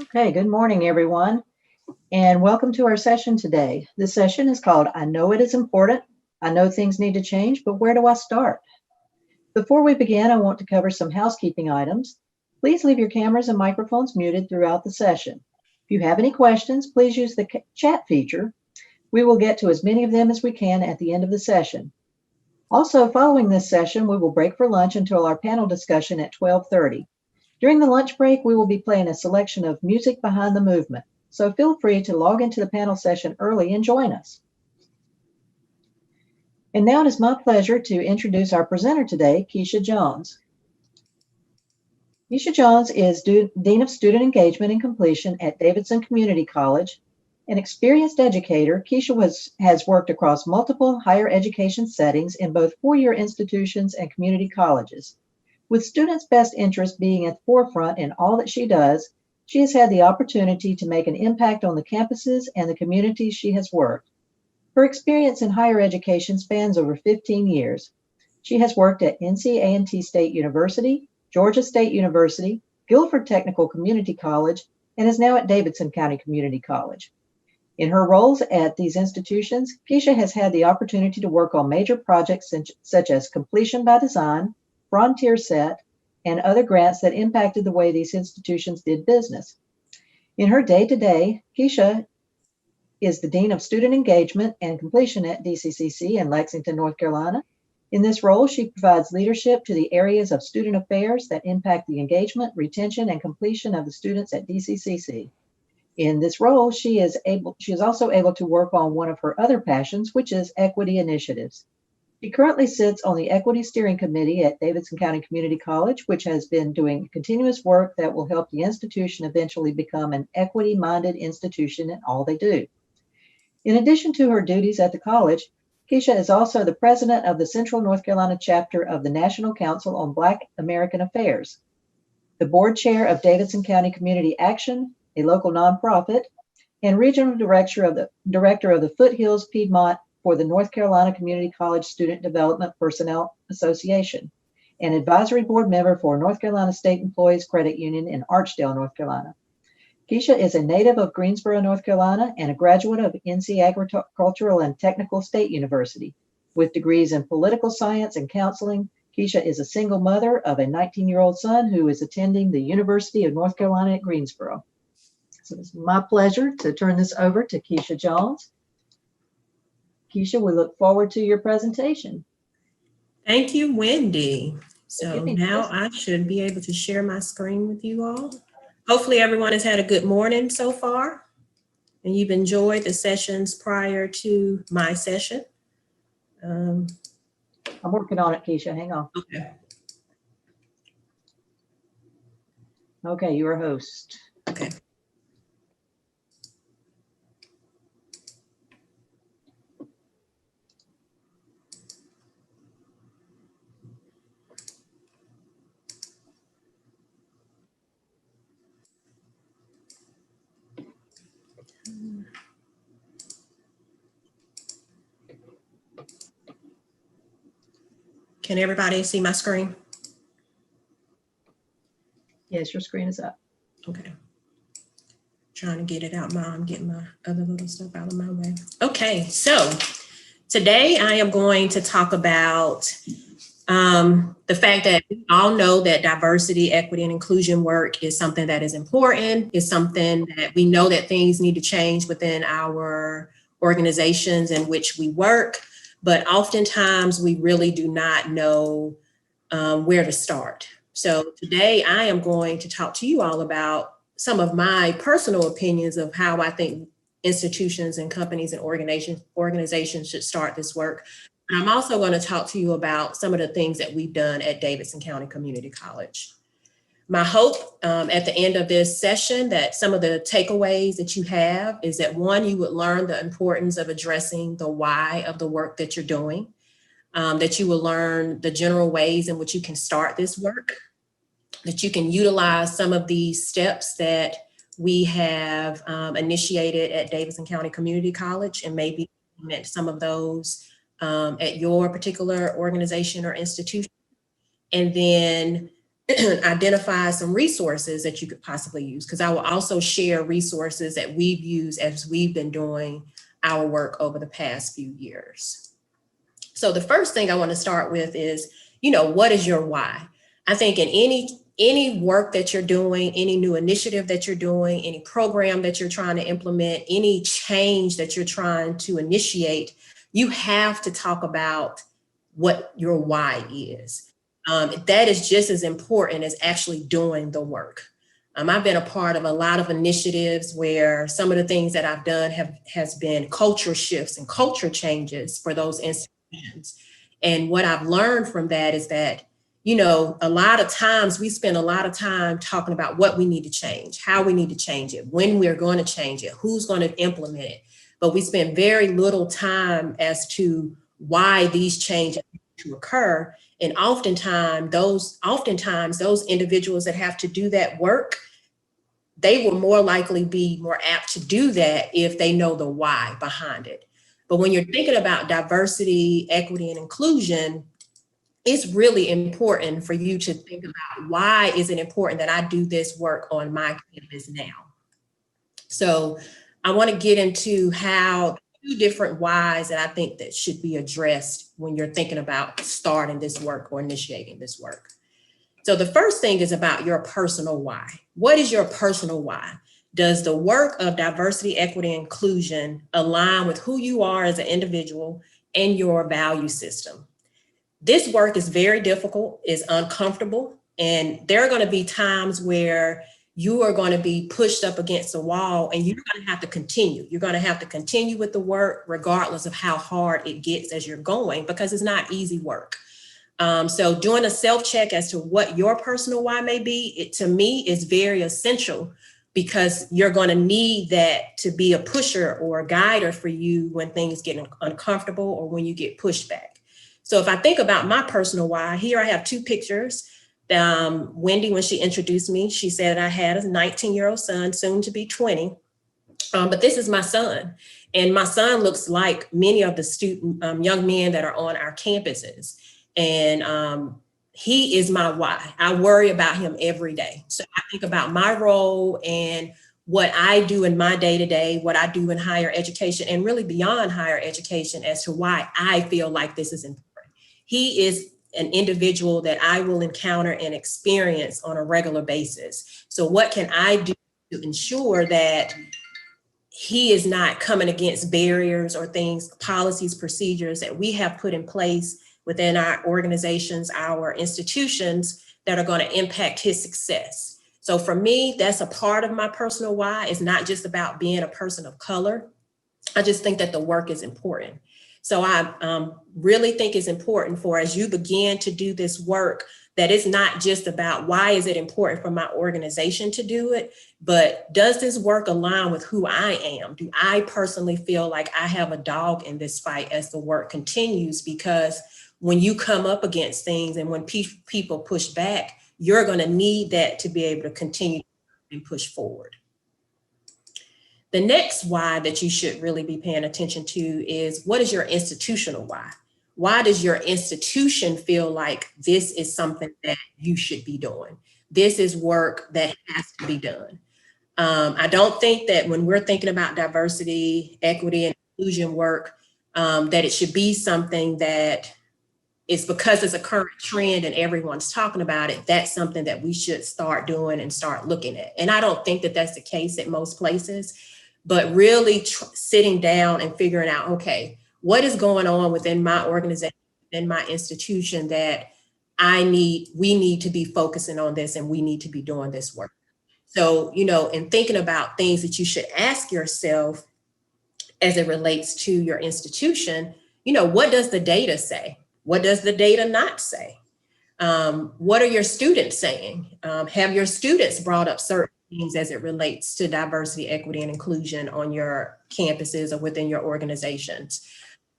Okay, good morning, everyone, and welcome to our session today. This session is called I Know It Is Important. I know things need to change, but where do I start? Before we begin, I want to cover some housekeeping items. Please leave your cameras and microphones muted throughout the session. If you have any questions, please use the chat feature. We will get to as many of them as we can at the end of the session. Also, following this session, we will break for lunch until our panel discussion at 12:30. During the lunch break, we will be playing a selection of music behind the movement, so feel free to log into the panel session early and join us. And now it is my pleasure to introduce our presenter today, Keisha Jones. Keisha Jones is Dean of Student Engagement and Completion at Davidson Community College. An experienced educator, Keisha has worked across multiple higher education settings in both four-year institutions and community colleges. With students' best interest being at the forefront in all that she does, she has had the opportunity to make an impact on the campuses and the communities she has worked. Her experience in higher education spans over 15 years. She has worked at NC State University, Georgia State University, Guilford Technical Community College, and is now at Davidson County Community College. In her roles at these institutions, Keisha has had the opportunity to work on major projects such as Completion by Design, Frontier Set, and other grants that impacted the way these institutions did business. In her day-to-day, Keisha is the Dean of Student Engagement and Completion at DCCC in Lexington, North Carolina. In this role, she provides leadership to the areas of student affairs that impact the engagement, retention, and completion of the students at DCCC. In this role, she is also able to work on one of her other passions, which is equity initiatives. She currently sits on the Equity Steering Committee at Davidson County Community College, which has been doing continuous work that will help the institution eventually become an equity-minded institution in all they do. In addition to her duties at the college, Keisha is also the president of the Central North Carolina chapter of the National Council on Black American Affairs, the board chair of Davidson County Community Action, a local nonprofit, and regional director of the Foothills Piedmont for the North Carolina Community College Student Development Personnel Association, an advisory board member for North Carolina State Employees Credit Union in Archdale, North Carolina. Keisha is a native of Greensboro, North Carolina, and a graduate of NC Agricultural and Technical State University. With degrees in political science and counseling, Keisha is a single mother of a 19-year-old son who is attending the University of North Carolina at Greensboro. So it's my pleasure to turn this over to Keisha Jones. Keisha, we look forward to your presentation. Thank you, Wendy. So now I should be able to share my screen with you all. Hopefully everyone has had a good morning so far and you've enjoyed the sessions prior to my session. I'm working on it, Keisha. Hang on. Okay. Okay, you're a host. Okay. Can everybody see my screen? Yes, your screen is up. Okay. Trying to get it out. I'm getting my other little stuff out of my way. Okay, so today I am going to talk about the fact that we all know that diversity, equity, and inclusion work is something that is important. It's something that we know that things need to change within our organizations in which we work, but oftentimes we really do not know where to start. So today I am going to talk to you all about some of my personal opinions of how I think institutions and companies and organizations should start this work. I'm also going to talk to you about some of the things that we've done at Davidson County Community College. My hope at the end of this session that some of the takeaways that you have is that one, you would learn the importance of addressing the why of the work that you're doing, that you will learn the general ways in which you can start this work, that you can utilize some of these steps that we have initiated at Davidson County Community College and maybe implement some of those at your particular organization or institution. And then identify some resources that you could possibly use, because I will also share resources that we've used as we've been doing our work over the past few years. So the first thing I want to start with is, what is your why? I think in any work that you're doing, any new initiative that you're doing, any program that you're trying to implement, any change that you're trying to initiate, you have to talk about what your why is. That is just as important as actually doing the work. I've been a part of a lot of initiatives where some of the things that I've done has been culture shifts and culture changes for those institutions. And what I've learned from that is that, a lot of times we spend a lot of time talking about what we need to change, how we need to change it, when we're going to change it, who's going to implement it. But we spend very little time as to why these changes to occur. And oftentimes those individuals that have to do that work, they will more likely be more apt to do that if they know the why behind it. But when you're thinking about diversity, equity, and inclusion, it's really important for you to think about, why is it important that I do this work on my campus now? So I want to get into how two different whys that I think that should be addressed when you're thinking about starting this work or initiating this work. So the first thing is about your personal why. What is your personal why? Does the work of diversity, equity, and inclusion align with who you are as an individual and your value system? This work is very difficult, is uncomfortable, and there are going to be times where you are going to be pushed up against the wall and you're going to have to continue. You're going to have to continue with the work regardless of how hard it gets as you're going, because it's not easy work. So doing a self-check as to what your personal why may be, it to me is very essential, because you're going to need that to be a pusher or a guider for you when things get uncomfortable or when you get pushed back. So if I think about my personal why, here I have two pictures. Wendy, when she introduced me, she said I had a 19-year-old son, soon to be 20. But this is my son. And my son looks like many of the young men that are on our campuses. And he is my why. I worry about him every day. So I think about my role and what I do in my day-to-day, what I do in higher education, and really beyond higher education, as to why I feel like this is important. He is an individual that I will encounter and experience on a regular basis. So what can I do to ensure that he is not coming against barriers or things, policies, procedures that we have put in place within our organizations, our institutions, that are going to impact his success? So for me, that's a part of my personal why. It's not just about being a person of color. I just think that the work is important. So I really think it's important for, as you begin to do this work, that it's not just about why is it important for my organization to do it, but does this work align with who I am? Do I personally feel like I have a dog in this fight as the work continues? Because when you come up against things and when people push back, you're going to need that to be able to continue and push forward. The next why that you should really be paying attention to is, what is your institutional why? Why does your institution feel like this is something that you should be doing? This is work that has to be done. I don't think that when we're thinking about diversity, equity, and inclusion work, that it should be something that is because it's a current trend and everyone's talking about it, that's something that we should start doing and start looking at. And I don't think that that's the case at most places, but really sitting down and figuring out, okay, what is going on within my organization, within my institution, that we need to be focusing on this and we need to be doing this work. So, in thinking about things that you should ask yourself as it relates to your institution, what does the data say? What does the data not say? What are your students saying? Have your students brought up certain things as it relates to diversity, equity, and inclusion on your campuses or within your organizations?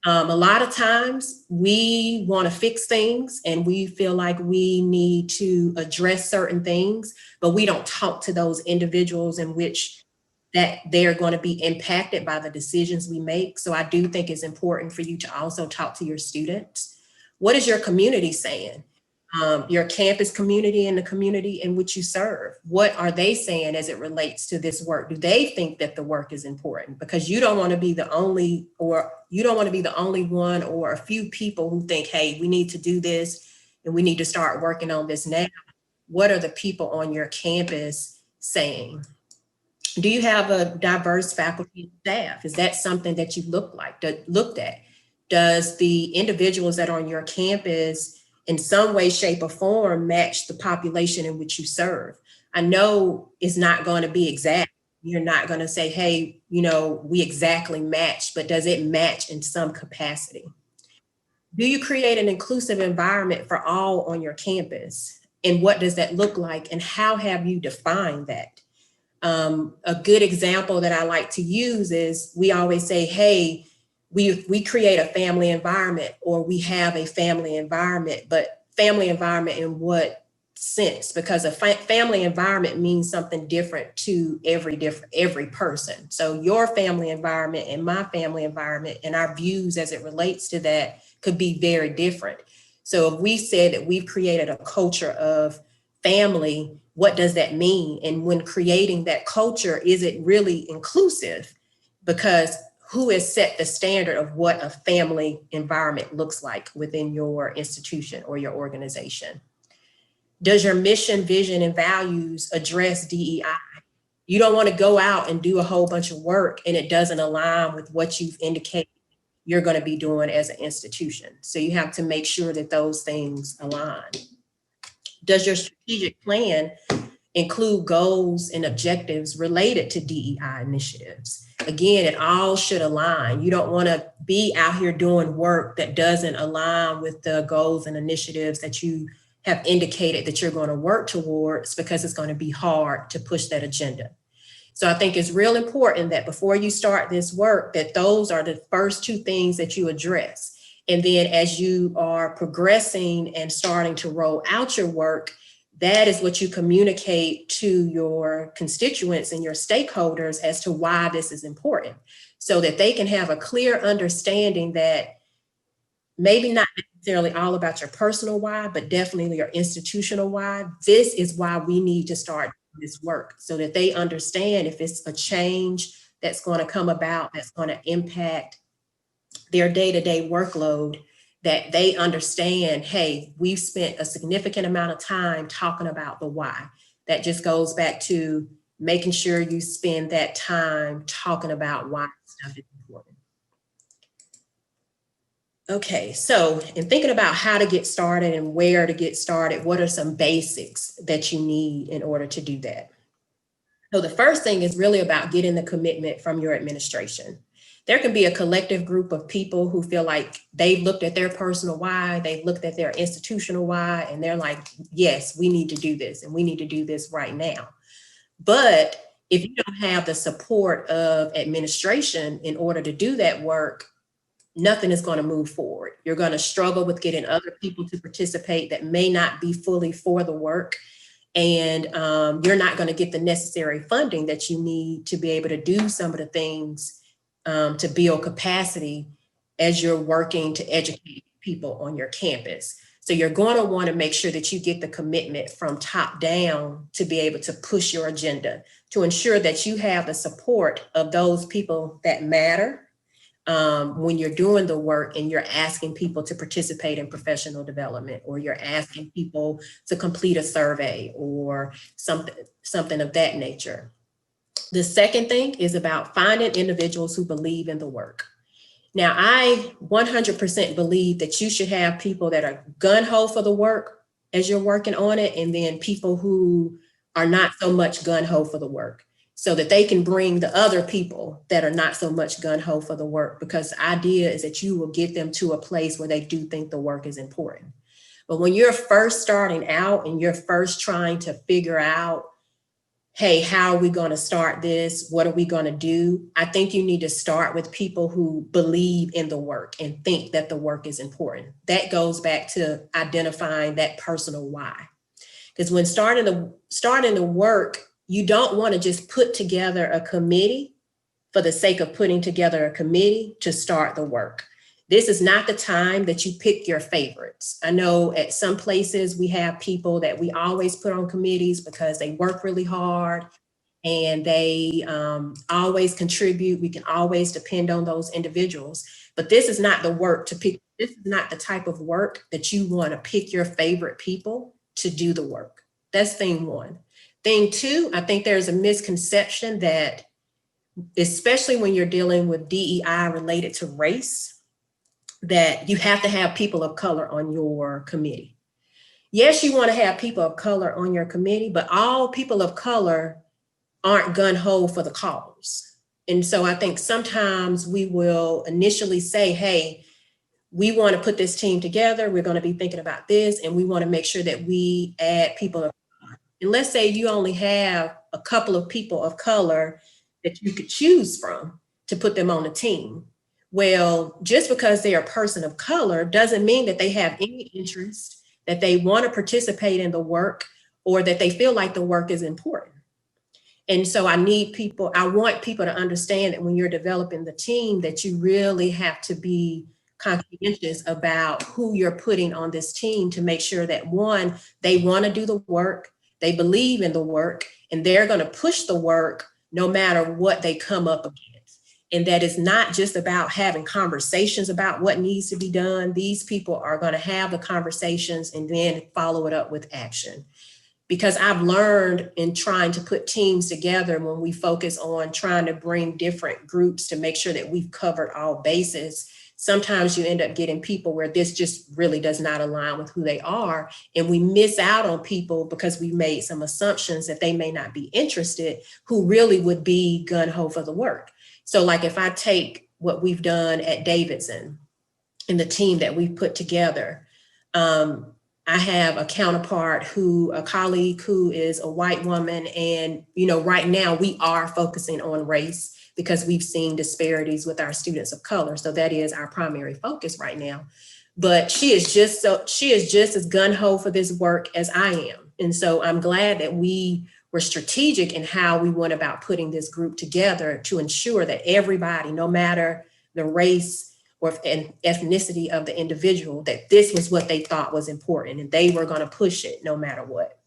A lot of times we want to fix things and we feel like we need to address certain things, but we don't talk to those individuals in which that they're going to be impacted by the decisions we make. So I do think it's important for you to also talk to your students. What is your community saying? your campus community and the community in which you serve. What are they saying as it relates to this work? Do they think that the work is important? Because you don't want to be the only, or you don't want to be the only one or a few people who think, hey, we need to do this and we need to start working on this now. What are the people on your campus saying? Do you have a diverse faculty and staff? Is that something that you looked at? Does the individuals that are on your campus in some way, shape, or form match the population in which you serve? I know it's not going to be exact. You're not going to say, hey, we exactly match, but does it match in some capacity? Do you create an inclusive environment for all on your campus? And what does that look like? And how have you defined that? A good example that I like to use is we always say, hey, we create a family environment, or we have a family environment, but family environment in what sense? Because a family environment means something different to every person. So your family environment and my family environment and our views as it relates to that could be very different. So if we said that we've created a culture of family, what does that mean? And when creating that culture, is it really inclusive? Because who has set the standard of what a family environment looks like within your institution or your organization? Does your mission, vision, and values address DEI? You don't want to go out and do a whole bunch of work and it doesn't align with what you've indicated you're going to be doing as an institution. So you have to make sure that those things align. Does your strategic plan include goals and objectives related to DEI initiatives? Again, it all should align. You don't want to be out here doing work that doesn't align with the goals and initiatives that you have indicated that you're going to work towards, because it's going to be hard to push that agenda. So I think it's real important that before you start this work, that those are the first two things that you address. And then as you are progressing and starting to roll out your work, that is what you communicate to your constituents and your stakeholders as to why this is important, so that they can have a clear understanding that maybe not necessarily all about your personal why, but definitely your institutional why. This is why we need to start this work, so that they understand if it's a change that's going to come about, that's going to impact their day-to-day workload, that they understand, hey, we've spent a significant amount of time talking about the why. That just goes back to making sure you spend that time talking about why stuff is important. Okay, so in thinking about how to get started and where to get started, what are some basics that you need in order to do that? So the first thing is really about getting the commitment from your administration. There can be a collective group of people who feel like they've looked at their personal why, they've looked at their institutional why, and they're like, yes, we need to do this, and we need to do this right now. But if you don't have the support of administration in order to do that work, nothing is going to move forward. You're going to struggle with getting other people to participate that may not be fully for the work. And you're not going to get the necessary funding that you need to be able to do some of the things to build capacity as you're working to educate people on your campus. So you're going to want to make sure that you get the commitment from top down to be able to push your agenda, to ensure that you have the support of those people that matter when you're doing the work and you're asking people to participate in professional development, or you're asking people to complete a survey or something of that nature. The second thing is about finding individuals who believe in the work. Now, I 100% believe that you should have people that are gung-ho for the work as you're working on it, and then people who are not so much gung-ho for the work, so that they can bring the other people that are not so much gung-ho for the work, because the idea is that you will get them to a place where they do think the work is important. But when you're first starting out and you're first trying to figure out, hey, how are we going to start this? What are we going to do? I think you need to start with people who believe in the work and think that the work is important. That goes back to identifying that personal why. Because when starting the work, you don't want to just put together a committee for the sake of putting together a committee to start the work. This is not the time that you pick your favorites. I know at some places we have people that we always put on committees because they work really hard and they always contribute. We can always depend on those individuals, but this is not the work to pick. This is not the type of work that you want to pick your favorite people to do the work. That's thing one. Thing two, I think there's a misconception that, especially when you're dealing with DEI related to race, that you have to have people of color on your committee. Yes, you want to have people of color on your committee, but all people of color aren't gun-ho for the cause. And so I think sometimes we will initially say, hey, we want to put this team together. We're going to be thinking about this, and we want to make sure that we add people of color. And let's say you only have a couple of people of color that you could choose from to put them on the team. Well, just because they're a person of color doesn't mean that they have any interest, that they want to participate in the work, or that they feel like the work is important. And so I want people to understand that when you're developing the team, that you really have to be conscientious about who you're putting on this team to make sure that, one, they want to do the work, they believe in the work, and they're going to push the work no matter what they come up against. And that is not just about having conversations about what needs to be done. These people are going to have the conversations and then follow it up with action. Because I've learned in trying to put teams together, when we focus on trying to bring different groups to make sure that we've covered all bases, sometimes you end up getting people where this just really does not align with who they are. And we miss out on people because we made some assumptions that they may not be interested, who really would be gun-ho for the work. So like if I take what we've done at Davidson and the team that we've put together, I have a colleague who is a white woman. And, right now we are focusing on race because we've seen disparities with our students of color. So that is our primary focus right now. But she is just as gung-ho for this work as I am. And so I'm glad that we were strategic in how we went about putting this group together to ensure that everybody, no matter the race or ethnicity of the individual, that this was what they thought was important and they were going to push it no matter what.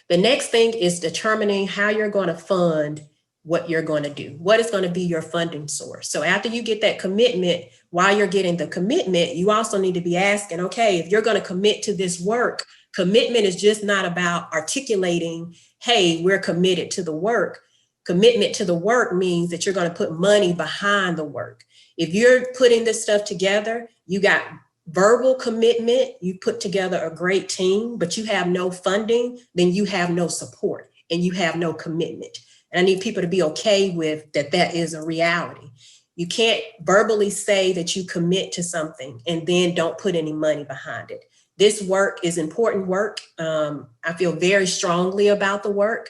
The next thing is determining how you're going to fund what you're going to do. What is going to be your funding source? So after you get that commitment, while you're getting the commitment, you also need to be asking, okay, if you're going to commit to this work, commitment is just not about articulating, hey, we're committed to the work. Commitment to the work means that you're going to put money behind the work. If you're putting this stuff together, you got verbal commitment, you put together a great team, but you have no funding, then you have no support and you have no commitment. And I need people to be okay with that. That is a reality. You can't verbally say that you commit to something and then don't put any money behind it. This work is important work. I feel very strongly about the work.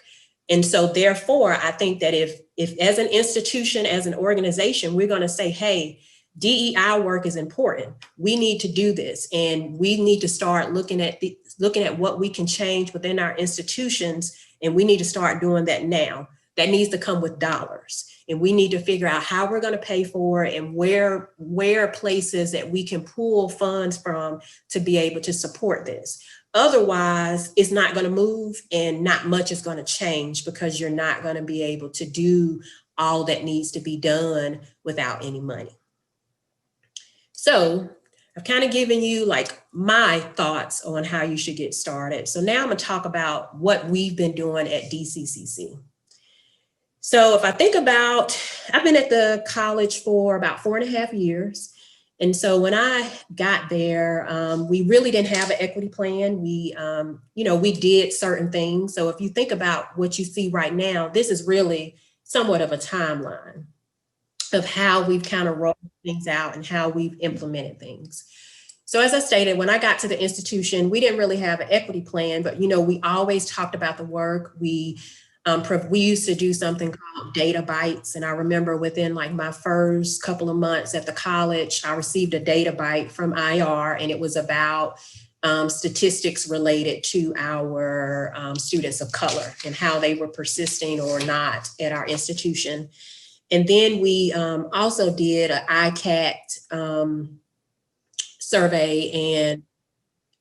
And so therefore, I think that if as an institution, as an organization, we're going to say, hey, DEI work is important. We need to do this. And we need to start looking at what we can change within our institutions. And we need to start doing that now. That needs to come with dollars. And we need to figure out how we're going to pay for it and where places that we can pull funds from to be able to support this. Otherwise, it's not going to move and not much is going to change because you're not going to be able to do all that needs to be done without any money. So I've kind of given you like my thoughts on how you should get started. So now I'm going to talk about what we've been doing at DCCC. So if I think about, I've been at the college for about 4.5 years. And so when I got there, we really didn't have an equity plan. We did certain things. So if you think about what you see right now, this is really somewhat of a timeline of how we've kind of rolled things out and how we've implemented things. So as I stated, when I got to the institution, we didn't really have an equity plan, but we always talked about the work. We used to do something called data bites. And I remember within like my first couple of months at the college, I received a data bite from IR, and it was about statistics related to our students of color and how they were persisting or not at our institution. And then we also did an ICAT survey, and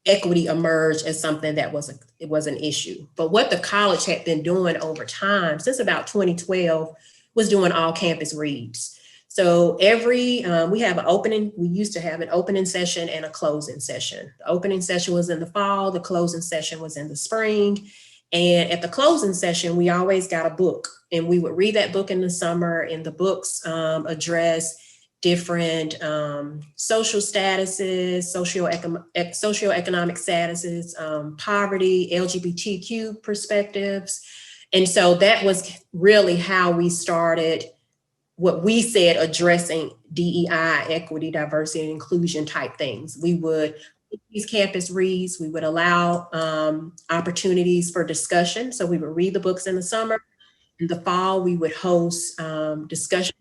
equity emerged as something that was an issue. But what the college had been doing over time, since about 2012, was doing all campus reads. So we used to have an opening session and a closing session. The opening session was in the fall, the closing session was in the spring. And at the closing session, we always got a book, and we would read that book in the summer, and the books address different social statuses, socioeconomic statuses, poverty, LGBTQ perspectives. And so that was really how we started what we said addressing DEI, equity, diversity, and inclusion type things. We would these campus reads, we would allow opportunities for discussion. So we would read the books in the summer. In the fall, we would host discussion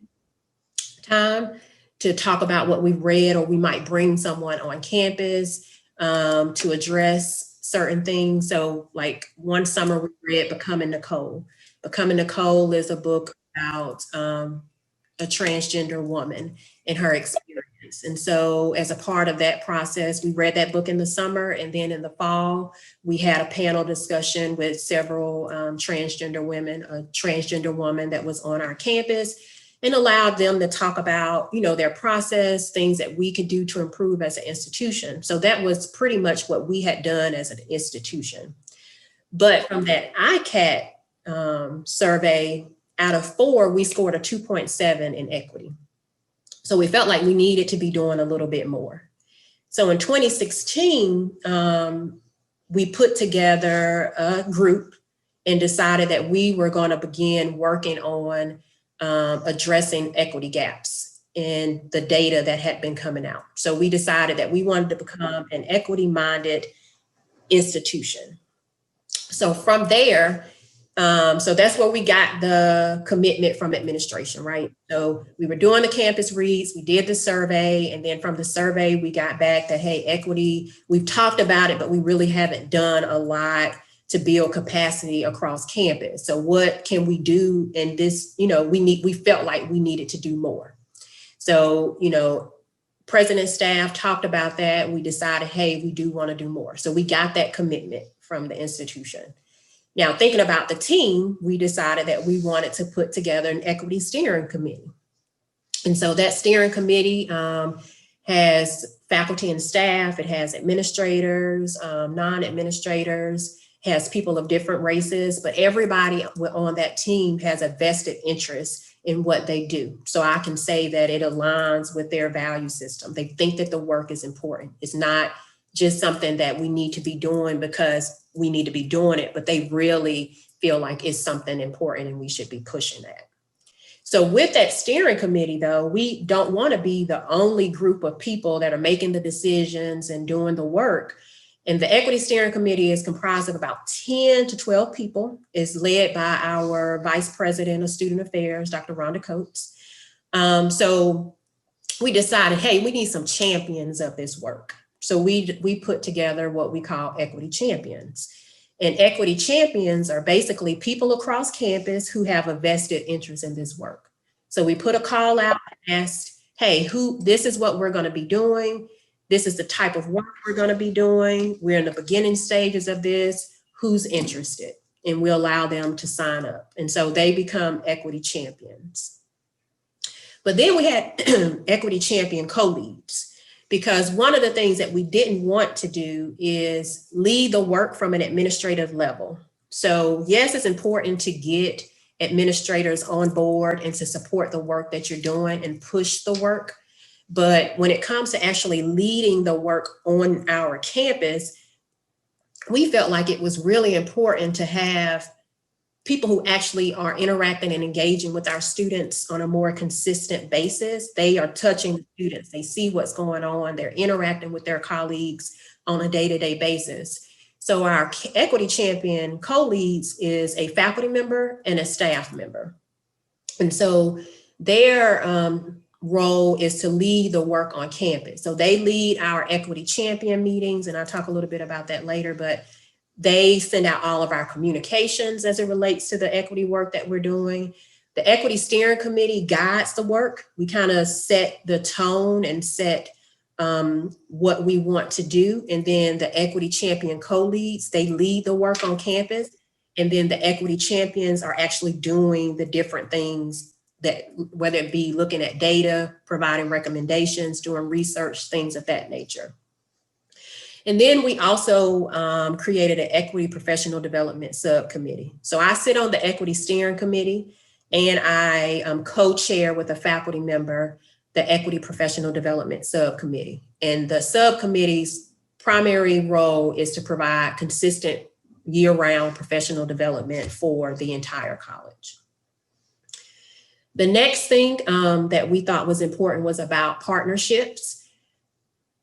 time to talk about what we've read, or we might bring someone on campus to address certain things. So like one summer we read Becoming Nicole. Becoming Nicole is a book about a transgender woman and her experience. And so as a part of that process, we read that book in the summer, and then in the fall, we had a panel discussion with several transgender women, a transgender woman that was on our campus, and allowed them to talk about, their process, things that we could do to improve as an institution. So that was pretty much what we had done as an institution. But from that ICAT survey, out of 4, we scored a 2.7 in equity. So we felt like we needed to be doing a little bit more. So in 2016, we put together a group and decided that we were going to begin working on addressing equity gaps in the data that had been coming out. So we decided that we wanted to become an equity-minded institution. So from there, so that's where we got the commitment from administration, right? So we were doing the campus reads, we did the survey, and then from the survey, we got back that, hey, equity, we've talked about it, but we really haven't done a lot to build capacity across campus. So what can we do in this? We felt like we needed to do more. So, president staff talked about that. We decided, hey, we do want to do more. So we got that commitment from the institution. Now, thinking about the team, we decided that we wanted to put together an equity steering committee. And so that steering committee has faculty and staff, it has administrators, non-administrators, has people of different races, but everybody on that team has a vested interest in what they do. So I can say that it aligns with their value system. They think that the work is important. It's not just something that we need to be doing because we need to be doing it, but they really feel like it's something important and we should be pushing that. So with that steering committee, though, we don't want to be the only group of people that are making the decisions and doing the work. And the equity steering committee is comprised of about 10 to 12 people. It's led by our vice president of student affairs, Dr. Rhonda Coates. So we decided, hey, we need some champions of this work. So we put together what we call equity champions. And equity champions are basically people across campus who have a vested interest in this work. So we put a call out and asked, hey, this is what we're going to be doing. This is the type of work we're going to be doing. We're in the beginning stages of this. Who's interested? And we allow them to sign up. And so they become equity champions. But then we had equity champion co-leads. Because one of the things that we didn't want to do is lead the work from an administrative level. So yes, it's important to get administrators on board and to support the work that you're doing and push the work. But when it comes to actually leading the work on our campus, we felt like it was really important to have people who actually are interacting and engaging with our students on a more consistent basis. They are touching the students. They see what's going on. They're interacting with their colleagues on a day-to-day basis. So our equity champion co-leads is a faculty member and a staff member. And so their role is to lead the work on campus. So they lead our equity champion meetings, and I'll talk a little bit about that later, but they send out all of our communications as it relates to the equity work that we're doing. The equity steering committee guides the work. We kind of set the tone and set what we want to do. And then the equity champion co-leads, they lead the work on campus. And then the equity champions are actually doing the different things that, whether it be looking at data, providing recommendations, doing research, things of that nature. And then we also created an equity professional development subcommittee. So I sit on the equity steering committee, and I co-chair with a faculty member the equity professional development subcommittee. And the subcommittee's primary role is to provide consistent year-round professional development for the entire college. The next thing that we thought was important was about partnerships.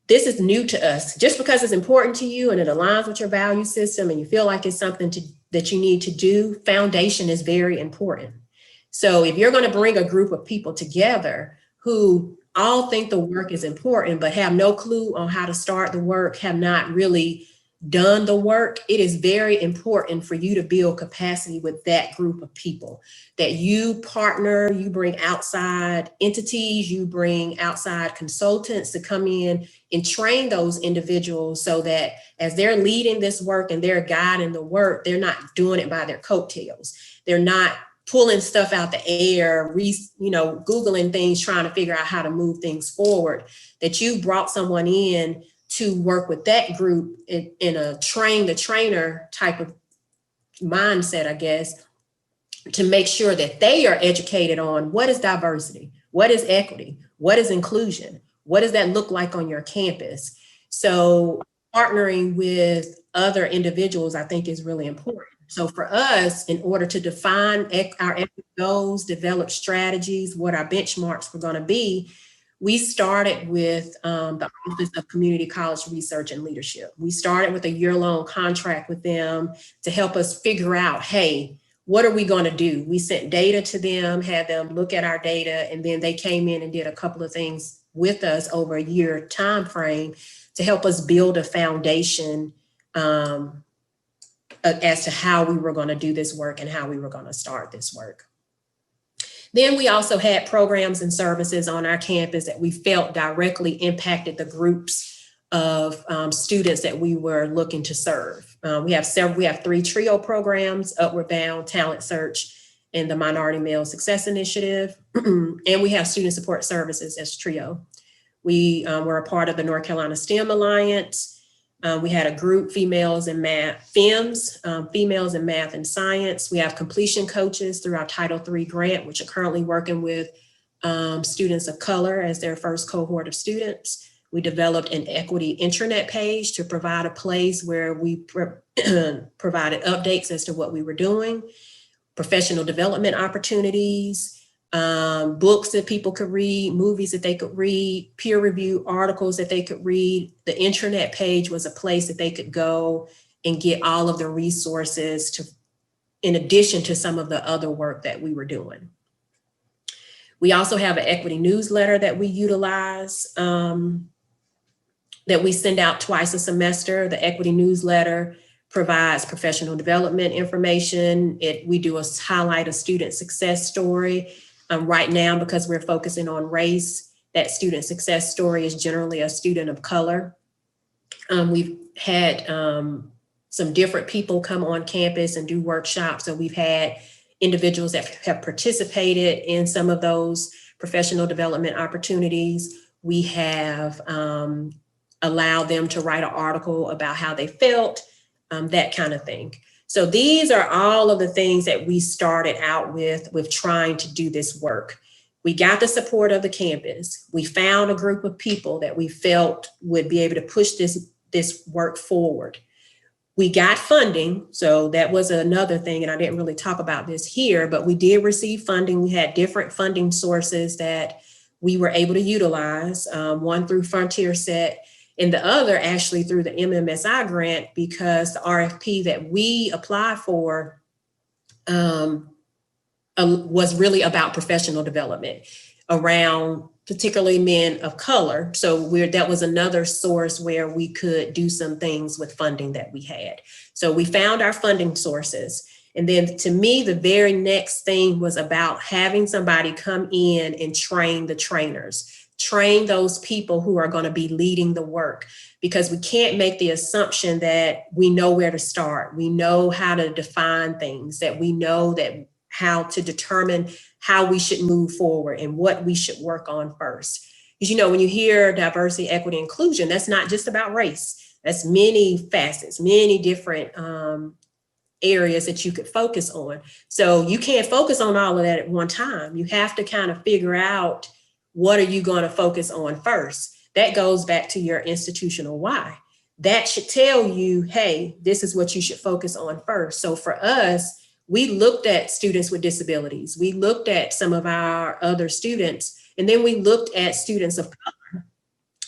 This is new to us. Just because it's important to you and it aligns with your value system and you feel like it's something that you need to do, foundation is very important. So if you're going to bring a group of people together who all think the work is important, but have no clue on how to start the work, have not really done the work, it is very important for you to build capacity with that group of people, that you partner, you bring outside entities, you bring outside consultants to come in and train those individuals so that as they're leading this work and they're guiding the work, they're not doing it by their coattails. They're not pulling stuff out the air, Googling things, trying to figure out how to move things forward, that you brought someone in to work with that group in a train the trainer type of mindset, I guess, to make sure that they are educated on what is diversity, what is equity, what is inclusion, what does that look like on your campus. So partnering with other individuals, I think, is really important. So for us, in order to define our equity goals, develop strategies, what our benchmarks were going to be, we started with the Office of Community College Research and Leadership. We started with a year-long contract with them to help us figure out, hey, what are we going to do? We sent data to them, had them look at our data, and then they came in and did a couple of things with us over a year time frame to help us build a foundation as to how we were going to do this work and how we were going to start this work. Then we also had programs and services on our campus that we felt directly impacted the groups of students that we were looking to serve. We have 3 TRIO programs: Upward Bound, Talent Search, and the Minority Male Success Initiative. And we have Student Support Services as TRIO. We were a part of the North Carolina STEM Alliance. We had a group, Females in Math, FEMS, Females in Math and Science. We have completion coaches through our Title III grant, which are currently working with students of color as their first cohort of students. We developed an equity intranet page to provide a place where we provided updates as to what we were doing, professional development opportunities, books that people could read, movies that they could read, peer review articles that they could read. The intranet page was a place that they could go and get all of the resources in addition to some of the other work that we were doing. We also have an equity newsletter that we utilize, that we send out twice a semester. The equity newsletter provides professional development information. We do highlight a student success story. Right now, because we're focusing on race, that student success story is generally a student of color. We've had some different people come on campus and do workshops. So we've had individuals that have participated in some of those professional development opportunities. We have allowed them to write an article about how they felt, that kind of thing. So these are all of the things that we started out with trying to do this work. We got the support of the campus. We found a group of people that we felt would be able to push this work forward. We got funding. So that was another thing, and I didn't really talk about this here, but we did receive funding. We had different funding sources that we were able to utilize, one through Frontier Set, and the other actually through the MMSI grant, because the RFP that we applied for was really about professional development around particularly men of color. So that was another source where we could do some things with funding that we had. So we found our funding sources. And then to me, the very next thing was about having somebody come in and train the trainers train those people who are going to be leading the work, because we can't make the assumption that we know where to start. We know how to define things, that we know that how to determine how we should move forward and what we should work on first. Because, when you hear diversity, equity, inclusion, that's not just about race. That's many facets, many different areas that you could focus on. So you can't focus on all of that at one time. You have to kind of figure out, what are you going to focus on first? That goes back to your institutional why. That should tell you, hey, this is what you should focus on first. So for us, we looked at students with disabilities. We looked at some of our other students, and then we looked at students of color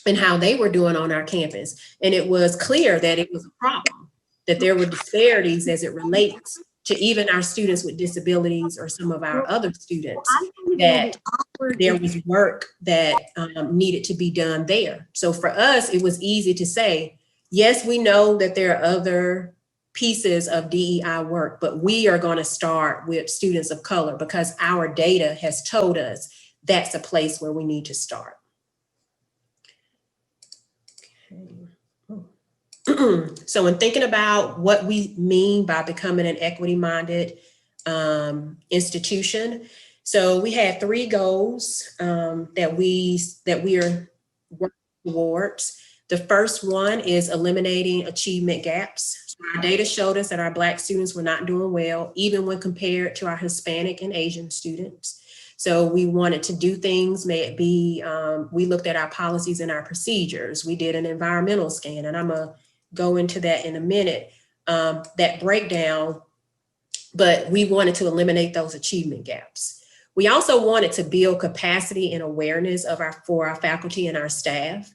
and how they were doing on our campus. And it was clear that it was a problem, that there were disparities as it relates to even our students with disabilities or some of our other students, that there was work that needed to be done there. So for us, it was easy to say, yes, we know that there are other pieces of DEI work, but we are going to start with students of color because our data has told us that's a place where we need to start. So in thinking about what we mean by becoming an equity-minded institution, so we had 3 goals that we are working towards. The first one is eliminating achievement gaps. So our data showed us that our Black students were not doing well, even when compared to our Hispanic and Asian students. So we wanted to do things, may it be, we looked at our policies and our procedures. We did an environmental scan, and I'm gonna go into that in a minute, that breakdown, but we wanted to eliminate those achievement gaps. We also wanted to build capacity and awareness for our faculty and our staff.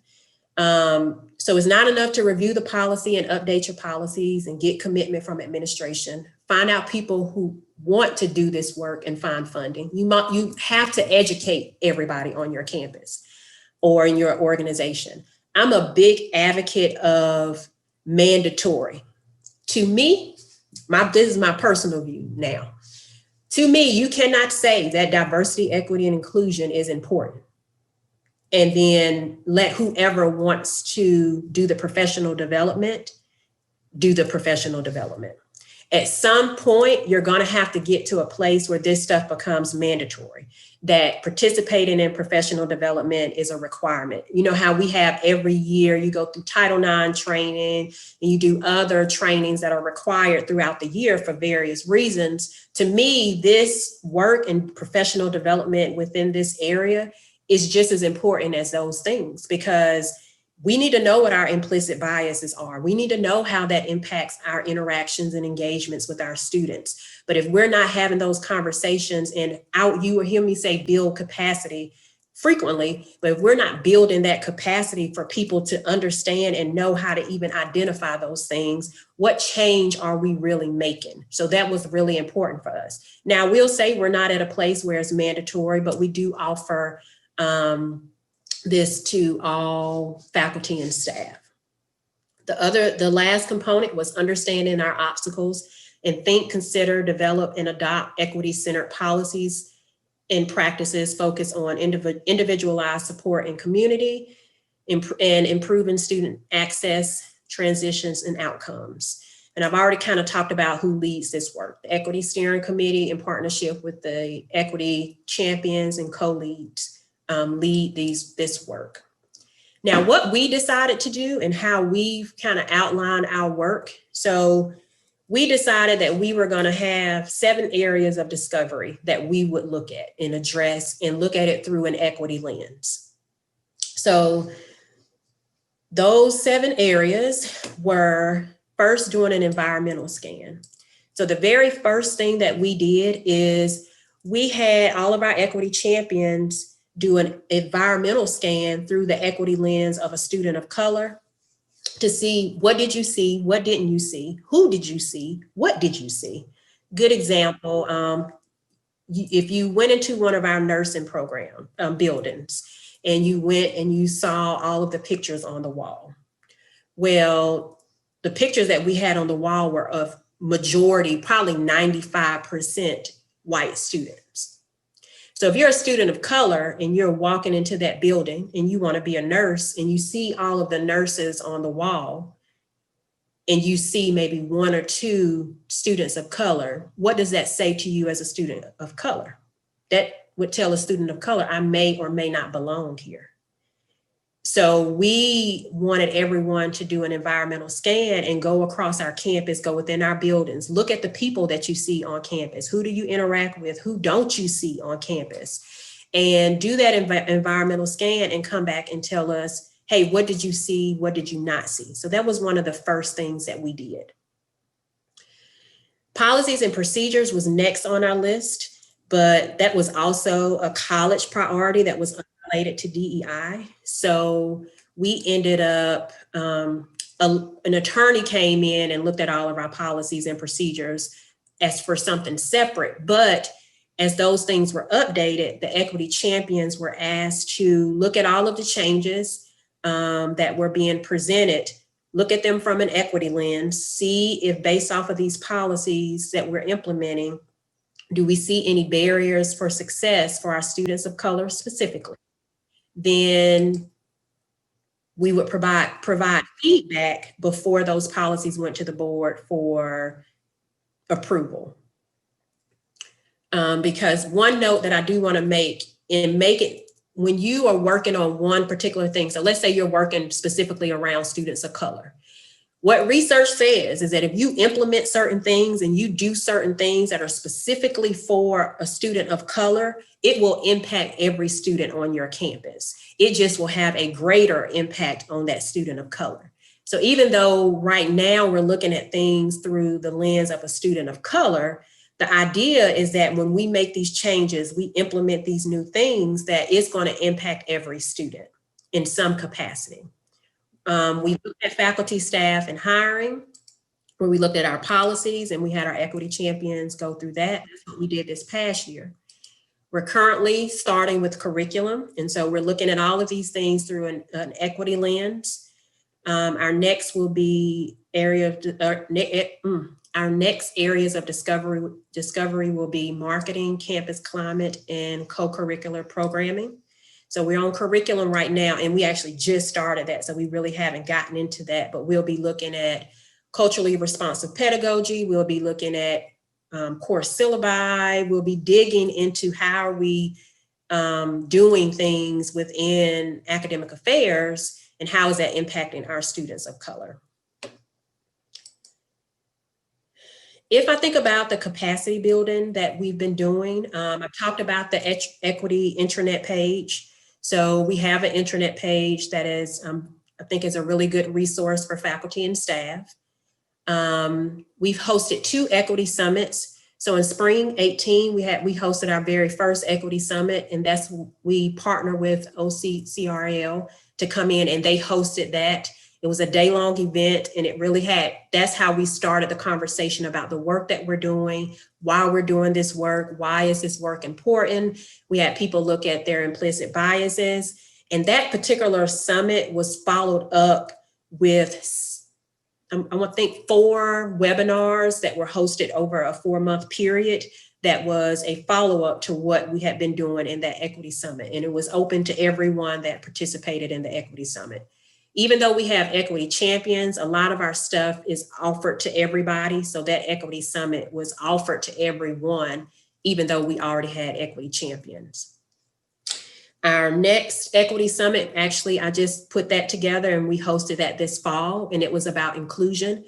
So it's not enough to review the policy and update your policies and get commitment from administration. Find out people who want to do this work and find funding. You have to educate everybody on your campus or in your organization. I'm a big advocate of mandatory. To me, this is my personal view now. To me, you cannot say that diversity, equity, and inclusion is important and then let whoever wants to do the professional development, do the professional development. At some point, you're going to have to get to a place where this stuff becomes mandatory, that participating in professional development is a requirement. You know how we have every year, you go through Title IX training and you do other trainings that are required throughout the year for various reasons. To me, this work and professional development within this area is just as important as those things, because we need to know what our implicit biases are. We need to know how that impacts our interactions and engagements with our students. But if we're not having those conversations, and you will hear me say build capacity frequently, but if we're not building that capacity for people to understand and know how to even identify those things, what change are we really making? So that was really important for us. Now, we'll say we're not at a place where it's mandatory, but we do offer this to all faculty and staff. The last component was understanding our obstacles and think, consider, develop, and adopt equity-centered policies and practices focused on individualized support and community, and improving student access, transitions, and outcomes. And I've already kind of talked about who leads this work. The Equity Steering Committee, in partnership with the Equity Champions and co-leads, lead this work. Now, what we decided to do and how we've kind of outlined our work. So we decided that we were going to have 7 areas of discovery that we would look at and address and look at it through an equity lens. So those 7 areas were first doing an environmental scan. So the very first thing that we did is we had all of our equity champions do an environmental scan through the equity lens of a student of color to see, what did you see? What didn't you see? Who did you see? What did you see? Good example, if you went into one of our nursing program buildings and you went and you saw all of the pictures on the wall. Well, the pictures that we had on the wall were of majority, probably 95% white students. So if you're a student of color and you're walking into that building and you want to be a nurse and you see all of the nurses on the wall and you see maybe one or two students of color, what does that say to you as a student of color? That would tell a student of color, I may or may not belong here. So we wanted everyone to do an environmental scan and go across our campus, go within our buildings, look at the people that you see on campus. Who do you interact with? Who don't you see on campus? And do that environmental scan and come back and tell us, hey, what did you see? What did you not see? So that was one of the first things that we did. Policies and procedures was next on our list, but that was also a college priority that was related to DEI. So we ended up, an attorney came in and looked at all of our policies and procedures as for something separate. But as those things were updated, the equity champions were asked to look at all of the changes that were being presented, look at them from an equity lens, see if based off of these policies that we're implementing, do we see any barriers for success for our students of color specifically? Then we would provide feedback before those policies went to the board for approval. Because one note that I do want to make it when you are working on one particular thing. So let's say you're working specifically around students of color. What research says is that if you implement certain things and you do certain things that are specifically for a student of color, it will impact every student on your campus. It just will have a greater impact on that student of color. So even though right now we're looking at things through the lens of a student of color, the idea is that when we make these changes, we implement these new things, that it's going to impact every student in some capacity. We looked at faculty, staff, and hiring, where we looked at our policies and we had our equity champions go through that. That's what we did this past year. We're currently starting with curriculum. And so we're looking at all of these things through an equity lens. Our next will be our next areas of discovery will be marketing, campus climate, and co-curricular programming. So we're on curriculum right now, and we actually just started that. So we really haven't gotten into that, but we'll be looking at culturally responsive pedagogy. We'll be looking at course syllabi. We'll be digging into how are we doing things within academic affairs and how is that impacting our students of color. If I think about the capacity building that we've been doing, I talked about the equity intranet page. So we have an intranet page that is, I think is a really good resource for faculty and staff. We've hosted 2 equity summits. So in spring 18, we hosted our very first equity summit, and we partner with OCCRL to come in, and they hosted that. It was a day-long event, and it really that's how we started the conversation about the work that we're doing, why we're doing this work, why is this work important. We had people look at their implicit biases, and that particular summit was followed up with, I think 4 webinars that were hosted over a 4-month period. That was a follow-up to what we had been doing in that equity summit, and it was open to everyone that participated in the equity summit. Even though we have equity champions, a lot of our stuff is offered to everybody. So that equity summit was offered to everyone, even though we already had equity champions. Our next equity summit, actually, I just put that together and we hosted that this fall, and it was about inclusion.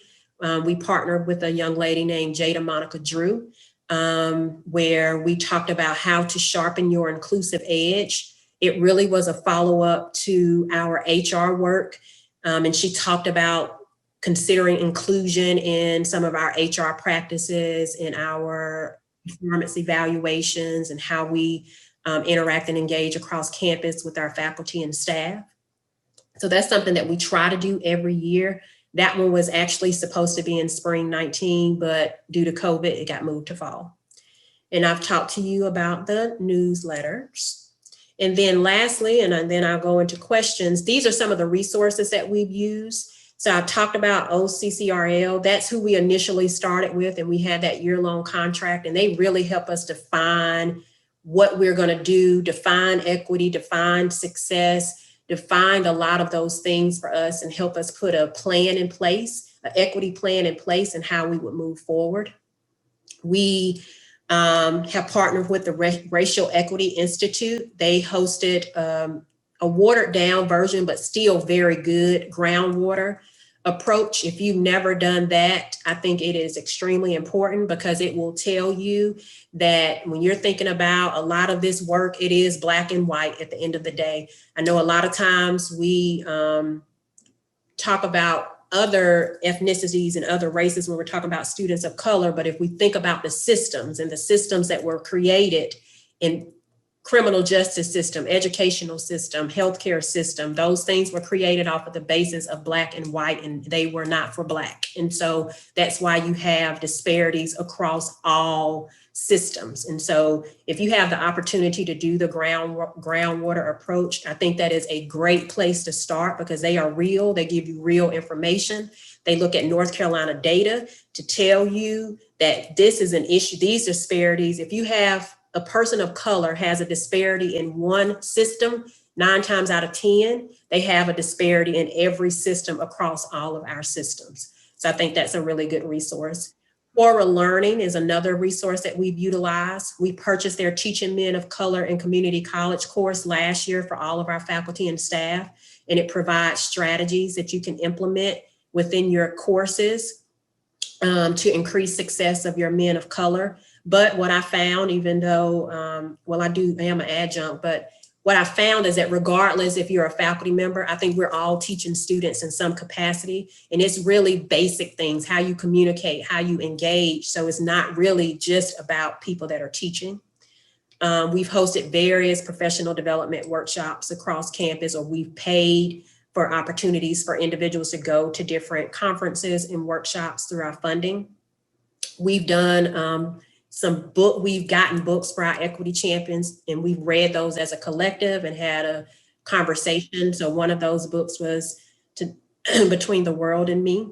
We partnered with a young lady named Jada Monica Drew, where we talked about how to sharpen your inclusive edge. It really was a follow-up to our HR work. And she talked about considering inclusion in some of our HR practices, in our performance evaluations, and how we interact and engage across campus with our faculty and staff. So that's something that we try to do every year. That one was actually supposed to be in spring 19, but due to COVID, it got moved to fall. And I've talked to you about the newsletters. And then lastly, and then I'll go into questions, these are some of the resources that we've used. So I talked about OCCRL, that's who we initially started with, and we had that year-long contract, and they really help us define what we're going to do, define equity, define success, define a lot of those things for us and help us put a plan in place, an equity plan in place, and how we would move forward. We have partnered with the Racial Equity Institute. They hosted a watered down version, but still very good groundwater approach. If you've never done that, I think it is extremely important because it will tell you that when you're thinking about a lot of this work, it is black and white at the end of the day. I know a lot of times we talk about other ethnicities and other races when we're talking about students of color, but if we think about the systems and the systems that were created in criminal justice system, educational system, healthcare system, those things were created off of the basis of black and white, and they were not for black. And so that's why you have disparities across all systems. And so if you have the opportunity to do the groundwater approach, I think that is a great place to start because they are real. They give you real information. They look at North Carolina data to tell you that this is an issue, these disparities. If you have a person of color has a disparity in one system, 9 times out of 10, they have a disparity in every system across all of our systems. So I think that's a really good resource. Quora Learning is another resource that we've utilized. We purchased their Teaching Men of Color in Community College course last year for all of our faculty and staff, and it provides strategies that you can implement within your courses to increase success of your men of color. But what I found, even though, I am an adjunct, but what I found is that regardless if you're a faculty member, I think we're all teaching students in some capacity. And it's really basic things, how you communicate, how you engage. So it's not really just about people that are teaching. We've hosted various professional development workshops across campus, or we've paid for opportunities for individuals to go to different conferences and workshops through our funding. We've done we've gotten books for our equity champions, and we've read those as a collective and had a conversation. So one of those books was Between the World and Me.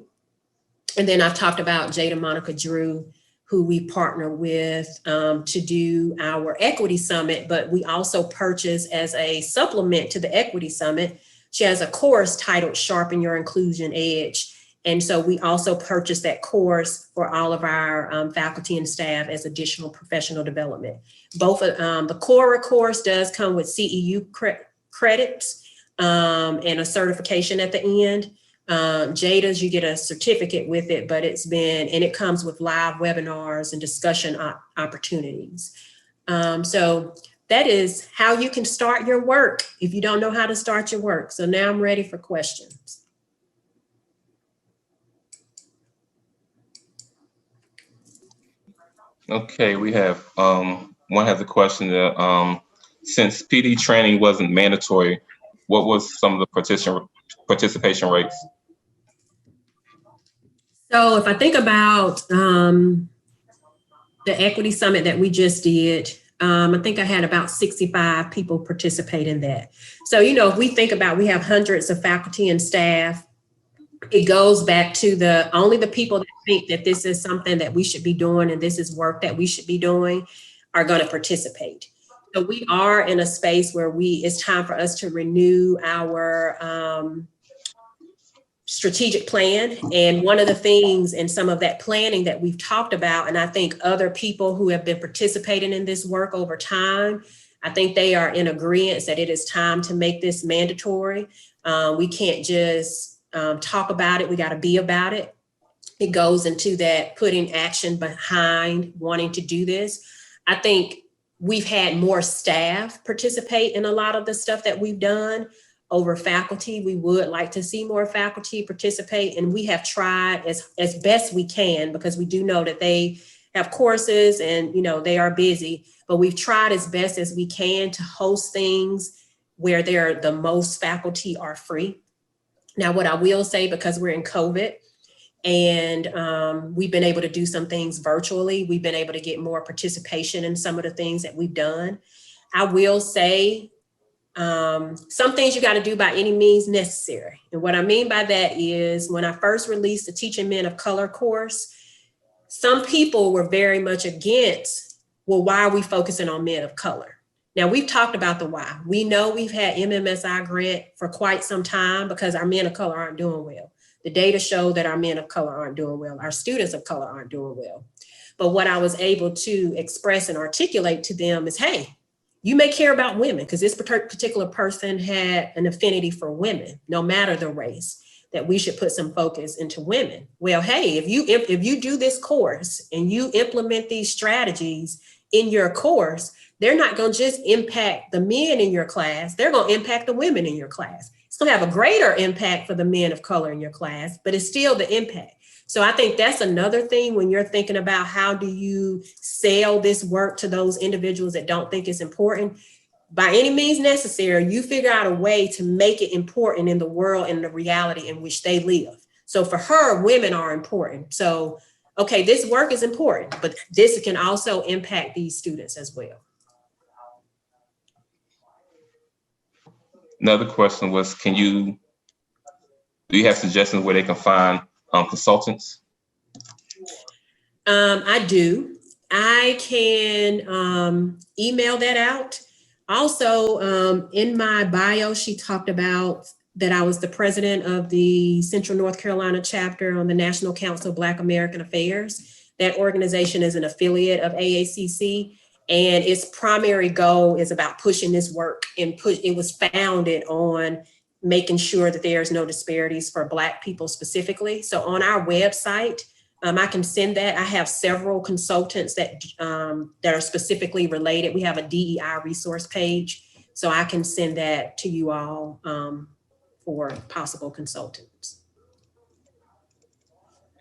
And then I've talked about Jada Monica Drew, who we partner with to do our equity summit, but we also purchase as a supplement to the equity summit. She has a course titled Sharpen Your Inclusion Edge. And so we also purchased that course for all of our faculty and staff as additional professional development. Both the Quora course does come with CEU credits and a certification at the end. Jada's, you get a certificate with it, but it comes with live webinars and discussion opportunities. So that is how you can start your work if you don't know how to start your work. So now I'm ready for questions. Okay, we have one has a question that since PD training wasn't mandatory, what was some of the participation rates? So if I think about the equity summit that we just did, I think I had about 65 people participate in that. So, if we think about, we have hundreds of faculty and staff, it goes back to only the people that think that this is something that we should be doing and this is work that we should be doing are going to participate. So we are in a space where it's time for us to renew our strategic plan. And one of the things in some of that planning that we've talked about, and I think other people who have been participating in this work over time, I think they are in agreement that it is time to make this mandatory. We can't just talk about it, we got to be about it. It goes into that putting action behind wanting to do this. I think we've had more staff participate in a lot of the stuff that we've done over faculty. We would like to see more faculty participate, and we have tried as best we can, because we do know that they have courses and they are busy, but we've tried as best as we can to host things where the most faculty are free. Now, what I will say, because we're in COVID and we've been able to do some things virtually, we've been able to get more participation in some of the things that we've done. I will say some things you got to do by any means necessary. And what I mean by that is, when I first released the Teaching Men of Color course, some people were very much against well, why are we focusing on men of color? Now, we've talked about the why. We know we've had MMSI grant for quite some time because our men of color aren't doing well. The data show that our men of color aren't doing well. Our students of color aren't doing well. But what I was able to express and articulate to them is, hey, you may care about women because this particular person had an affinity for women, no matter the race, that we should put some focus into women. Well, hey, if you do this course and you implement these strategies in your course, they're not going to just impact the men in your class, they're going to impact the women in your class. It's going to have a greater impact for the men of color in your class, but it's still the impact. So I think that's another thing when you're thinking about how do you sell this work to those individuals that don't think it's important. By any means necessary, you figure out a way to make it important in the world and the reality in which they live. So for her, women are important. So, okay, this work is important, but this can also impact these students as well. Another question was, do you have suggestions where they can find consultants? I do. I can email that out. Also, in my bio, she talked about that I was the president of the Central North Carolina chapter on the National Council of Black American Affairs. That organization is an affiliate of AACC, and its primary goal is about pushing this work it was founded on making sure that there's no disparities for Black people specifically. So on our website, I can send that. I have several consultants that are specifically related. We have a DEI resource page, so I can send that to you all for possible consultants.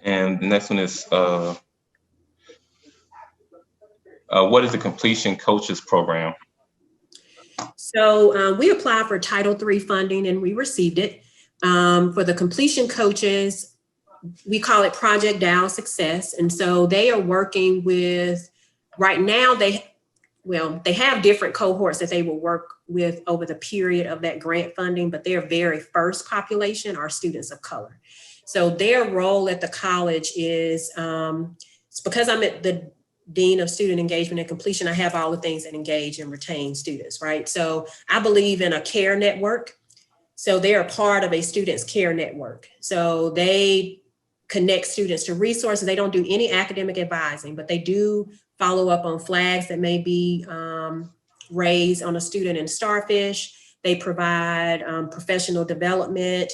And the next one is, what is the Completion Coaches Program? So we applied for Title III funding and we received it. For the completion coaches, we call it Project Dow Success. And so they are working with, right now, they have different cohorts that they will work with over the period of that grant funding, but their very first population are students of color. So their role at the college is, it's because I'm at the Dean of Student Engagement and Completion, I have all the things that engage and retain students, right? So I believe in a care network. So they're a part of a student's care network. So they connect students to resources. They don't do any academic advising, but they do follow up on flags that may be raised on a student in Starfish. They provide professional development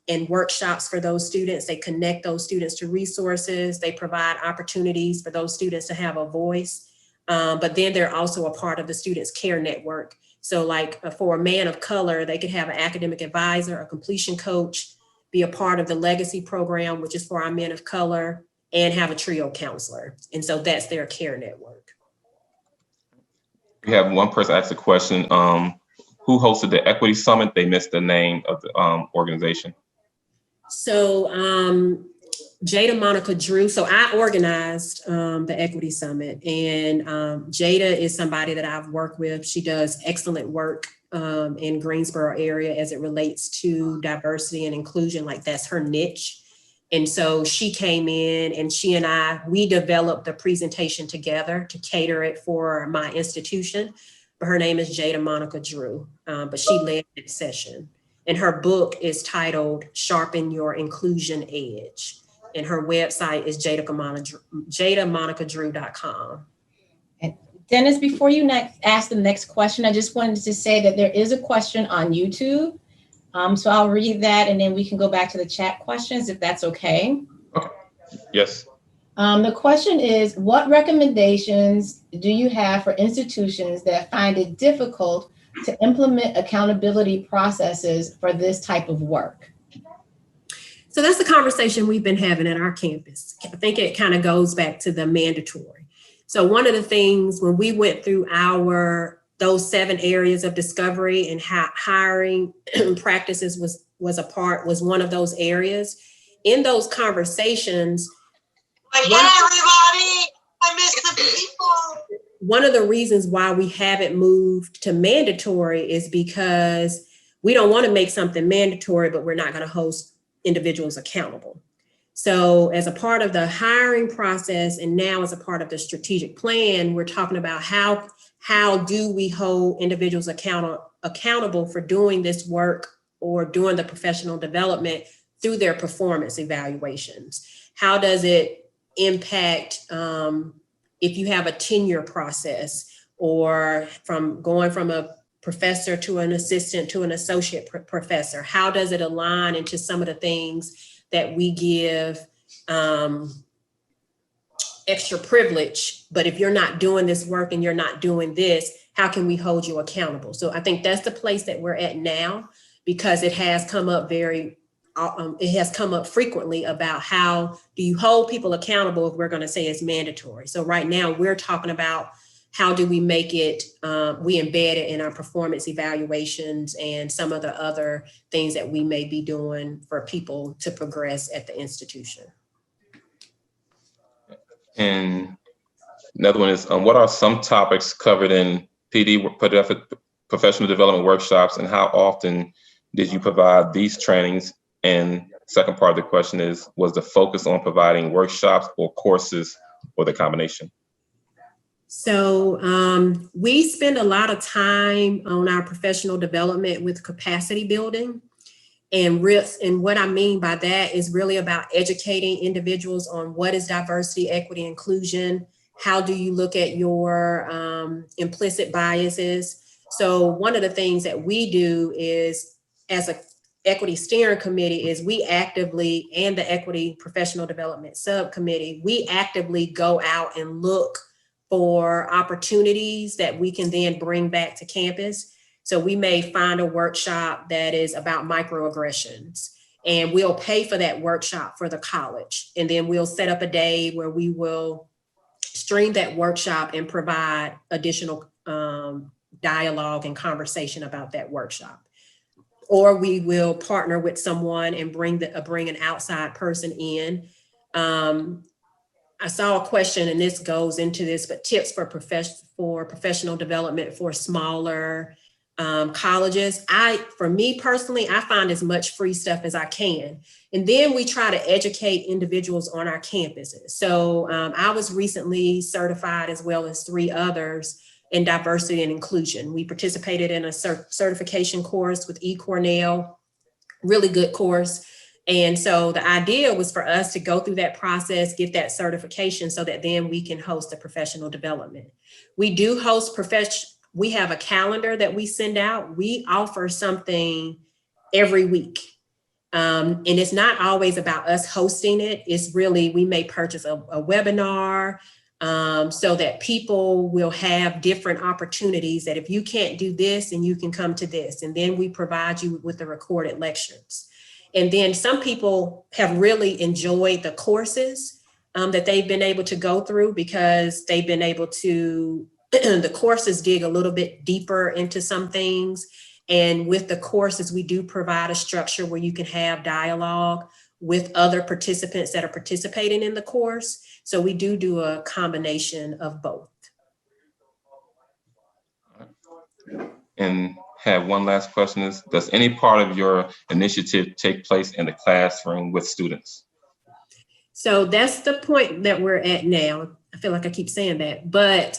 and workshops for those students. They connect those students to resources. They provide opportunities for those students to have a voice. But then they're also a part of the student's care network. So like for a man of color, they could have an academic advisor, a completion coach, be a part of the legacy program, which is for our men of color, and have a trio counselor. And so that's their care network. We have one person asked a question, who hosted the Equity Summit? They missed the name of the organization. So Jada Monica Drew. So I organized the Equity Summit, and Jada is somebody that I've worked with. She does excellent work in Greensboro area as it relates to diversity and inclusion. Like that's her niche. And so she came in and we developed the presentation together to cater it for my institution. But her name is Jada Monica Drew, but she led that session. And her book is titled Sharpen Your Inclusion Edge. And her website is jadamonicadrew.com. And Dennis, before you ask the next question, I just wanted to say that there is a question on YouTube. So I'll read that and then we can go back to the chat questions if that's okay. Okay. Yes. The question is, what recommendations do you have for institutions that find it difficult to implement accountability processes for this type of work? So that's the conversation we've been having at our campus. I think it kind of goes back to the mandatory. So one of the things when we went through those 7 areas of discovery and hiring practices was one of those areas. In those conversations, everybody, I miss the people. One of the reasons why we haven't moved to mandatory is because we don't want to make something mandatory, but we're not going to hold individuals accountable. So as a part of the hiring process, and now as a part of the strategic plan, we're talking about how do we hold individuals accountable for doing this work or doing the professional development through their performance evaluations? How does it impact if you have a tenure process, or from going from a professor to an assistant to an associate professor? How does it align into some of the things that we give extra privilege, but if you're not doing this work and you're not doing this, how can we hold you accountable? So I think that's the place that we're at now, because it has come up frequently about how do you hold people accountable if we're going to say it's mandatory. So right now we're talking about how do we make it, we embed it in our performance evaluations and some of the other things that we may be doing for people to progress at the institution. And another one is, what are some topics covered in PD professional development workshops, and how often did you provide these trainings? And second part of the question is, was the focus on providing workshops or courses, or the combination? So we spend a lot of time on our professional development with capacity building. And what I mean by that is really about educating individuals on what is diversity, equity, inclusion. How do you look at your implicit biases? So one of the things that we do is, as a equity steering committee, is we actively, and the equity professional development subcommittee, we actively go out and look for opportunities that we can then bring back to campus. So we may find a workshop that is about microaggressions, and we'll pay for that workshop for the college. And then we'll set up a day where we will stream that workshop and provide additional dialogue and conversation about that workshop. Or we will partner with someone and bring an outside person in. I saw a question, and this goes into this, but tips for professional development for smaller colleges. For me personally, I find as much free stuff as I can. And then we try to educate individuals on our campuses. So I was recently certified, as well as 3 others, in diversity and inclusion. We participated in a certification course with eCornell, really good course. And so the idea was for us to go through that process, get that certification, so that then we can host a professional development. We do host we have a calendar that we send out. We offer something every week. And it's not always about us hosting it. It's really, we may purchase a webinar so that people will have different opportunities, that if you can't do this, and you can come to this. And then we provide you with the recorded lectures. And then some people have really enjoyed the courses that they've been able to go through, because they've been able to, the courses dig a little bit deeper into some things. And with the courses, we do provide a structure where you can have dialogue with other participants that are participating in the course. So we do a combination of both. And have one last question is, does any part of your initiative take place in the classroom with students? So that's the point that we're at now. I feel like I keep saying that, but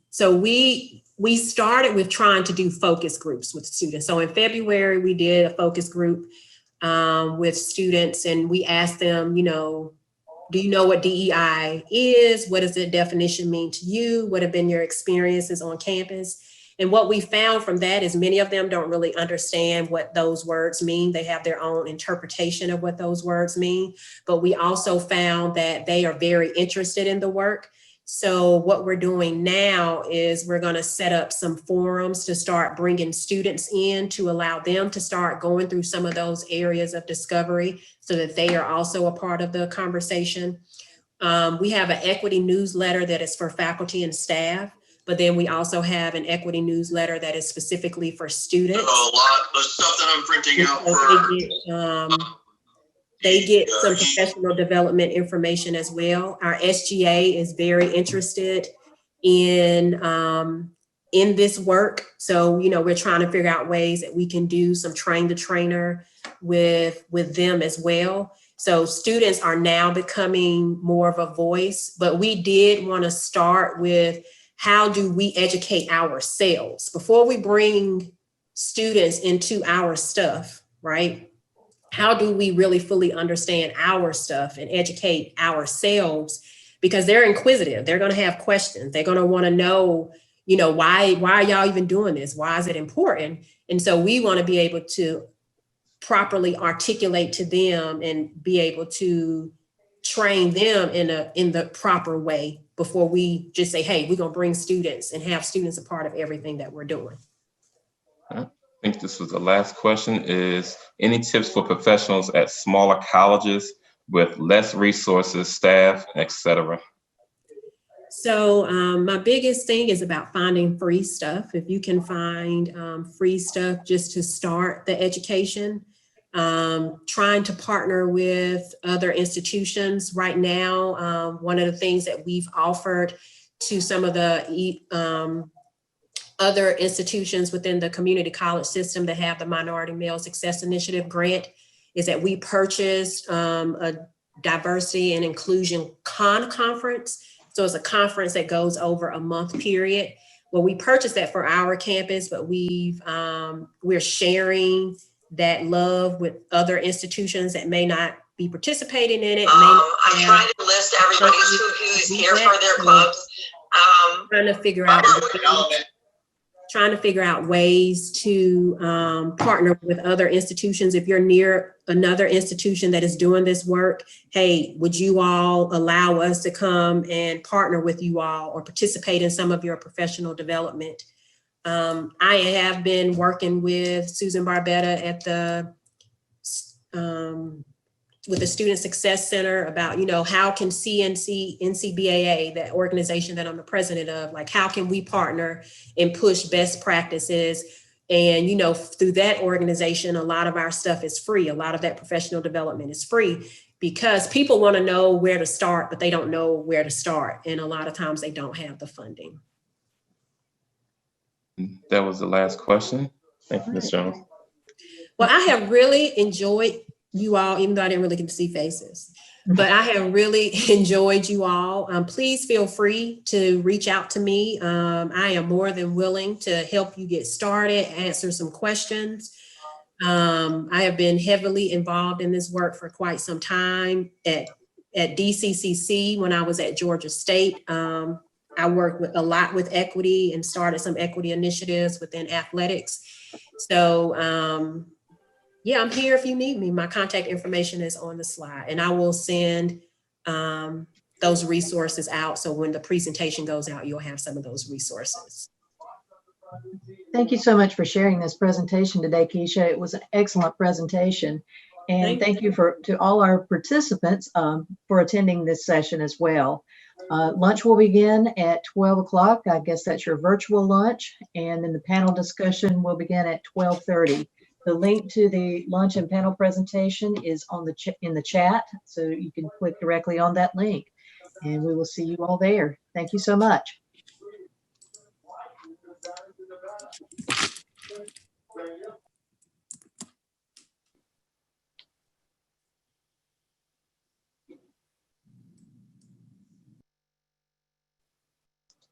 so we started with trying to do focus groups with students. So in February, we did a focus group with students, and we asked them, do you know what DEI is? What does the definition mean to you? What have been your experiences on campus? And what we found from that is many of them don't really understand what those words mean. They have their own interpretation of what those words mean. But we also found that they are very interested in the work. So what we're doing now is we're going to set up some forums to start bringing students in, to allow them to start going through some of those areas of discovery, so that they are also a part of the conversation. We have an equity newsletter that is for faculty and staff. But then we also have an equity newsletter that is specifically for students. A lot of stuff that I'm printing out for. They get some professional development information as well. Our SGA is very interested in this work. So, we're trying to figure out ways that we can do some train the trainer with them as well. So students are now becoming more of a voice, but we did want to start with how do we educate ourselves before we bring students into our stuff, right? How do we really fully understand our stuff and educate ourselves? Because they're inquisitive. They're going to have questions. They're going to want to know, why are y'all even doing this? Why is it important? And so we want to be able to properly articulate to them and be able to train them in the proper way before we just say, hey, we're going to bring students and have students a part of everything that we're doing. I think this was the last question, is any tips for professionals at smaller colleges with less resources, staff, etc.? So my biggest thing is about finding free stuff. If you can find free stuff just to start the education, trying to partner with other institutions right now. One of the things that we've offered to some of the other institutions within the community college system that have the Minority Male Success Initiative grant is that we purchased a diversity and inclusion conference. So it's a conference that goes over a month period. Well, we purchased that for our campus, but we're sharing that love with other institutions that may not be participating in it. I'm trying to list everybody who's here for their clubs. Trying to figure out ways to partner with other institutions. If you're near another institution that is doing this work, hey, would you all allow us to come and partner with you all or participate in some of your professional development? I have been working with Susan Barbetta at with the Student Success Center about, how can NCBAA, that organization that I'm the president of, like, how can we partner and push best practices? And, through that organization, a lot of our stuff is free. A lot of that professional development is free because people want to know where to start, but they don't know where to start. And a lot of times they don't have the funding. That was the last question. Thank you, Ms. Jones. Well, I have really enjoyed you all, even though I didn't really get to see faces, but I have really enjoyed you all. Please feel free to reach out to me. I am more than willing to help you get started, answer some questions. I have been heavily involved in this work for quite some time. At DCCC, when I was at Georgia State, I worked a lot with equity and started some equity initiatives within athletics. So yeah, I'm here if you need me. My contact information is on the slide, and I will send those resources out. So when the presentation goes out, you'll have some of those resources. Thank you so much for sharing this presentation today, Keisha. It was an excellent presentation. And thank you to all our participants for attending this session as well. Lunch will begin at 12 o'clock. I guess that's your virtual lunch. And then the panel discussion will begin at 12:30. The link to the lunch and panel presentation is in the chat, so you can click directly on that link. And we will see you all there. Thank you so much.